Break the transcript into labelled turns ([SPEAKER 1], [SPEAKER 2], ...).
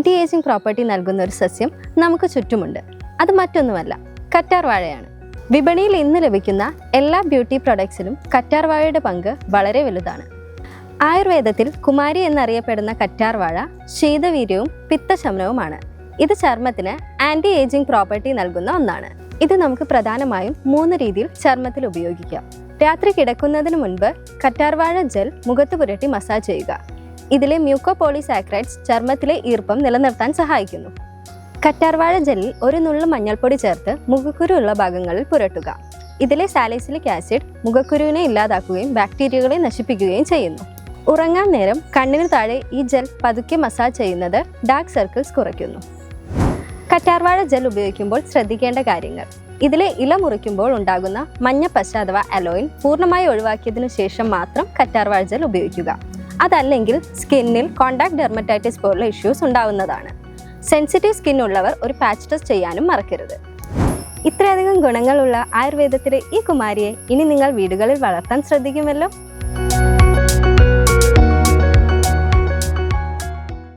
[SPEAKER 1] Anti ageing property നൽകുന്ന ഒരു സസ്യം നമുക്ക് ചുറ്റുമുണ്ട്. അത് മറ്റൊന്നുമല്ല, കറ്റാർ വാഴയാണ്. വിപണിയിൽ ഇന്ന് ലഭിക്കുന്ന എല്ലാ ബ്യൂട്ടി പ്രൊഡക്ട്സിലും കറ്റാർ വാഴയുടെ പങ്ക് വളരെ വലുതാണ്. ആയുർവേദത്തിൽ കുമാരി എന്നറിയപ്പെടുന്ന കറ്റാർ വാഴ ശീതവീര്യവും പിത്തശമനവുമാണ്. ഇത് ചർമ്മത്തിന് ആൻറ്റി ഏജിങ് പ്രോപ്പർട്ടി നൽകുന്ന ഒന്നാണ്. ഇത് നമുക്ക് പ്രധാനമായും 3 രീതിയിൽ ചർമ്മത്തിൽ ഉപയോഗിക്കാം. രാത്രി കിടക്കുന്നതിന് മുൻപ് കറ്റാർവാഴ ജെൽ മുഖത്ത് പുരട്ടി മസാജ് ചെയ്യുക. ഇതിലെ മ്യൂക്കോപോളിസാക്രൈഡ്സ് ചർമ്മത്തിലെ ഈർപ്പം നിലനിർത്താൻ സഹായിക്കുന്നു. കറ്റാർവാഴ ജെല്ലിൽ ഒരു നുള്ളു മഞ്ഞൾപ്പൊടി ചേർത്ത് മുഖക്കുരു ഉള്ള ഭാഗങ്ങളിൽ പുരട്ടുക. ഇതിലെ സാലിസിലിക് ആസിഡ് മുഖക്കുരുവിനെ ഇല്ലാതാക്കുകയും ബാക്ടീരിയകളെ നശിപ്പിക്കുകയും ചെയ്യുന്നു. ഉറങ്ങാൻ നേരം കണ്ണിന് താഴെ ഈ ജെൽ പതുക്കെ മസാജ് ചെയ്യുന്നത് ഡാർക്ക് സർക്കിൾസ് കുറയ്ക്കുന്നു. കറ്റാർവാഴ ജെൽ ഉപയോഗിക്കുമ്പോൾ ശ്രദ്ധിക്കേണ്ട കാര്യങ്ങൾ. ഇതിലെ ഇല മുറിക്കുമ്പോൾ ഉണ്ടാകുന്ന മഞ്ഞപ്പശ അഥവാ അലോയിൻ പൂർണ്ണമായി ഒഴിവാക്കിയതിനു ശേഷം മാത്രം കറ്റാർവാഴ ജെൽ ഉപയോഗിക്കുക. അതല്ലെങ്കിൽ സ്കിന്നിൽ കോണ്ടാക്ട് ഡെർമറ്റൈറ്റിസ് പോലുള്ള ഇഷ്യൂസ് ഉണ്ടാവുന്നതാണ്. സെൻസിറ്റീവ് സ്കിൻ ഉള്ളവർ ഒരു പാച്ച് ടെസ്റ്റ് ചെയ്യാനും മറക്കരുത്. ഇത്രയധികം ഗുണങ്ങളുള്ള ആയുർവേദത്തിലെ ഈ കുമാരിയെ ഇനി നിങ്ങൾ വീടുകളിൽ വളർത്താൻ ശ്രദ്ധിക്കുമല്ലോ.